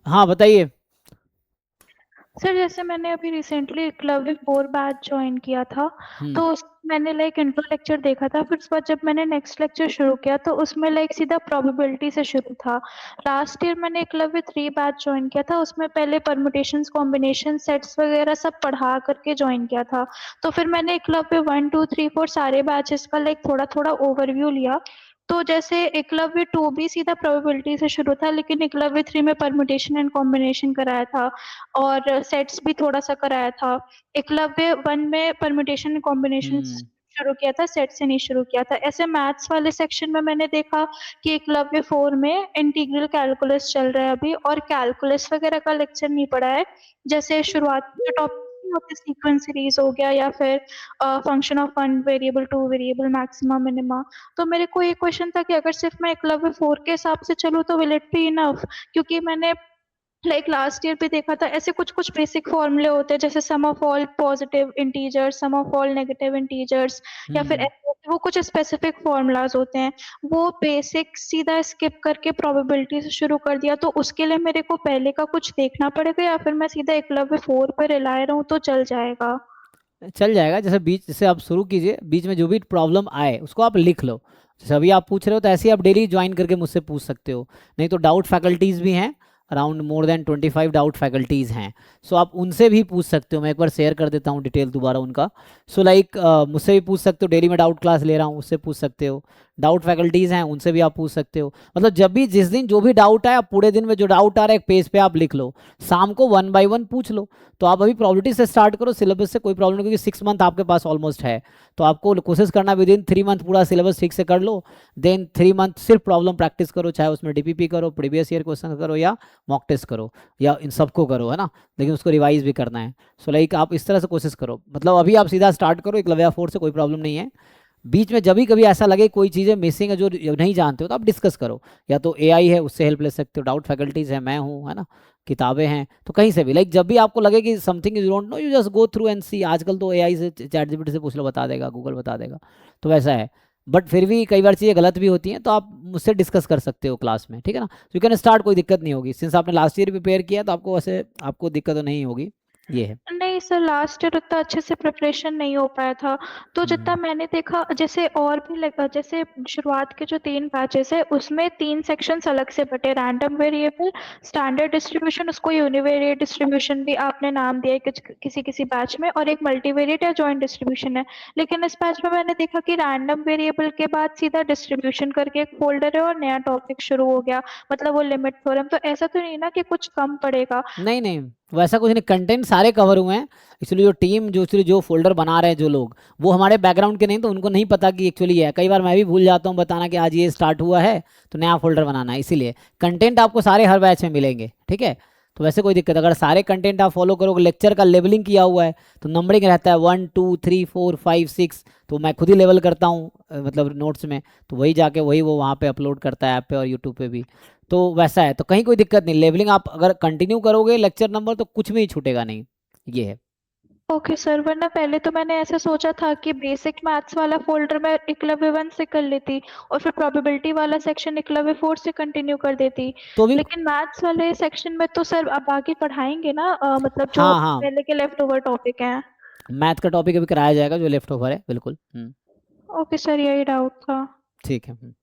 हाँ बताइए। सर जैसे मैंने अभी रिसेंटली एकलव्य 4 बैच ज्वाइन किया था, हम्म। तो मैंने लाइक इंट्रो लेक्चर देखा था, फिर उसके बाद जब मैंने नेक्स्ट लेक्चर शुरू किया तो उसमें लाइक सीधा प्रोबेबिलिटी से शुरू था। लास्ट ईयर मैंने एकलव्य 3 बैच ज्वाइन किया था, उसमें पहले परमुटेशंस कॉम्बिनेशन सेट्स वगैरह सब पढ़ा करके ज्वाइन किया था। तो फिर मैंने एकलव्य 1 2 3 4 सारे बैचेस का लाइक थोड़ा थोड़ा ओवरव्यू लिया। तो जैसे एकलव्य 2 भी सीधा प्रोबेबिलिटी से शुरू था, लेकिन एकलव्य 3 में परमुटेशन एंड कॉम्बिनेशन कराया था और सेट्स भी थोड़ा-सा कराया था। एकलव्य 1 में परम्यूटेशन एंड कॉम्बिनेशंस हम्म। शुरू किया था, सेट से नहीं शुरू किया था। ऐसे मैथ्स वाले सेक्शन में मैंने देखा कि एकलव्य 4 में इंटीग्रल कैलकुलस चल रहा है अभी, और कैलकुलस वगैरह का लेक्चर नहीं पढ़ा है। जैसे शुरुआत के टॉपिक्स नहीं होते, सीक्वेंस सीरीज़ हो गया या फिर function of 1 variable, 2 variable, maxima, minima. तो मेरे को ये क्वेश्चन था कि अगर सिर्फ मैं एकलव्य 4 के हिसाब से चलूँ तो विल इट बी इनफ? क्योंकि मैंने लाइक लास्ट ईयर भी देखा था, ऐसे कुछ कुछ बेसिक फॉर्मूले होते हैं, जैसे sum of all positive integers, sum of all negative integers, या फिर हम्म। वो कुछ स्पेसिफिक फॉर्मूलाज होते हैं। वो बेसिक सीधा स्किप करके प्रोबेबिलिटी से शुरू कर दिया, तो उसके लिए मेरे को पहले का कुछ देखना पड़ेगा या फिर मैं सीधा एकलव्य 4 पे रिलाय रहूं तो चल जाएगा? चल जाएगा। जैसे बीच जैसे आप शुरू कीजिए, बीच में जो भी प्रॉब्लम आए उसको आप लिख लो। जैसे अभी आप पूछ रहे हो तो ऐसे ही आप डेली ज्वाइन करके मुझसे पूछ सकते हो। नहीं तो डाउट फैकल्टीज़ भी हैं, around more than 25 doubt faculties हैं। सो आप उनसे भी पूछ सकते हो, मैं एक बार शेयर कर देता हूँ डिटेल दोबारा उनका। सो लाइक मुझसे भी पूछ सकते हो, डेली मैं डाउट क्लास ले रहा हूँ, उससे पूछ सकते हो। डाउट फैकल्टीज़ हैं, उनसे भी आप पूछ सकते हो। मतलब जब भी जिस दिन जो भी डाउट आए, आप पूरे दिन में जो डाउट आ रहा है एक पेज पे आप लिख लो, शाम को 1 बाय 1 पूछ लो। तो आप अभी प्रॉबिलिटी से स्टार्ट करो, सिलेबस से कोई प्रॉब्लम नहीं, क्योंकि 6 मंथ आपके पास ऑलमोस्ट है। तो आपको कोशिश करना विद इन 3 मंथ पूरा सिलेबस ठीक से कर लो। देन 3 मंथ सिर्फ प्रॉब्लम प्रैक्टिस करो, चाहे उसमें डीपीपी करो, प्रीवियस ईयर क्वेश्चन करो, या मॉक टेस्ट करो, या इन सबको करो, है ना। लेकिन उसको रिवाइज भी करना है। सो लाइक आप इस तरह से कोशिश करो, मतलब अभी आप सीधा स्टार्ट करो, एक लव्या 4 से कोई प्रॉब्लम नहीं है। बीच में जब भी कभी ऐसा लगे कोई चीज़ें मिसिंग है जो नहीं जानते हो, तो आप डिस्कस करो। या तो एआई है, उससे हेल्प ले सकते हो, डाउट फैकल्टीज है, मैं हूँ, है ना, किताबें हैं, तो कहीं से भी लाइक जब भी आपको लगे कि something you don't know, you just go through and see. आजकल तो एआई से, चैट जीपीटी से पूछ लो, बता देगा, गूगल बता देगा। तो वैसा है। बट फिर भी कई बार चीज़ें गलत भी होती हैं, तो आप मुझसे डिस्कस कर सकते हो क्लास में, ठीक है ना। यू कैन स्टार्ट, कोई दिक्कत नहीं होगी, सिंस आपने लास्ट ईयर प्रिपेयर किया, तो आपको वैसे आपको दिक्कत तो नहीं होगी। ये है। नहीं सर, लास्ट ईयर उतना अच्छे से प्रिपरेशन नहीं हो पाया था। तो जितना हम्म। मैंने देखा, जैसे और भी लगा, जैसे शुरुआत के जो 3 बैचेस है उसमें 3 सेक्शंस अलग से बटे, रैंडम वेरिएबल, स्टैंडर्ड डिस्ट्रीब्यूशन, उसको यूनिवेरिएट डिस्ट्रीब्यूशन भी आपने नाम दिया है किसी किसी बैच में, और एक मल्टीवेरिएट या जॉइंट डिस्ट्रीब्यूशन है। लेकिन इस बैच में मैंने देखा कि रैंडम वेरिएबल के बाद सीधा डिस्ट्रीब्यूशन करके एक फोल्डर है और नया टॉपिक शुरू हो गया, मतलब वो लिमिट थ्योरम। तो ऐसा तो नहीं ना कि कुछ कम पड़ेगा? नहीं नहीं, वैसा कुछ नहीं, कंटेंट सारे कवर हुए हैं। एक्चुअली जो टीम, जो एक्चुअली जो फोल्डर बना रहे हैं जो लोग, वो हमारे बैकग्राउंड के नहीं, तो उनको नहीं पता कि एक्चुअली है। कई बार मैं भी भूल जाता हूँ बताना कि आज ये स्टार्ट हुआ है, तो नया फोल्डर बनाना है, इसीलिए कंटेंट आपको सारे हर बैच में मिलेंगे, ठीक है। तो वैसे कोई दिक्कत, अगर सारे कंटेंट आप फॉलो करोगे, लेक्चर का लेवलिंग किया हुआ है, तो नंबरिंग रहता है 1 2 3 4 5 6। तो मैं खुद ही लेवल करता हूँ, मतलब नोट्स में। तो वही जाके वही वो वहाँ पे अपलोड करता है, ऐप पे और यूट्यूब पे भी। तो वैसा है, तो कहीं कोई दिक्कत नहीं, लेवलिंग आप अगर कंटिन्यू करोगे लेक्चर नंबर, तो कुछ भी छूटेगा नहीं। ये है। ओके सर, वरना पहले तो मैंने ऐसा सोचा था कि बेसिक मैथ्स वाला फोल्डर मैं एकलव्य 1 से कर लेती और फिर प्रोबेबिलिटी वाला सेक्शन एकलव्य 4 से कंटिन्यू कर देती। तो भी, लेकिन मैथ्स वाले सेक्शन में तो सर अब आगे पढ़ाएंगे ना, मतलब जो हाँ हाँ, पहले के लेफ्ट ओवर टॉपिक हैं। मैथ का टॉपिक अभी कराया जाएगा जो लेफ्ट ओवर है, बिल्कुल। ओके सर, यही डाउट था। ठीक है।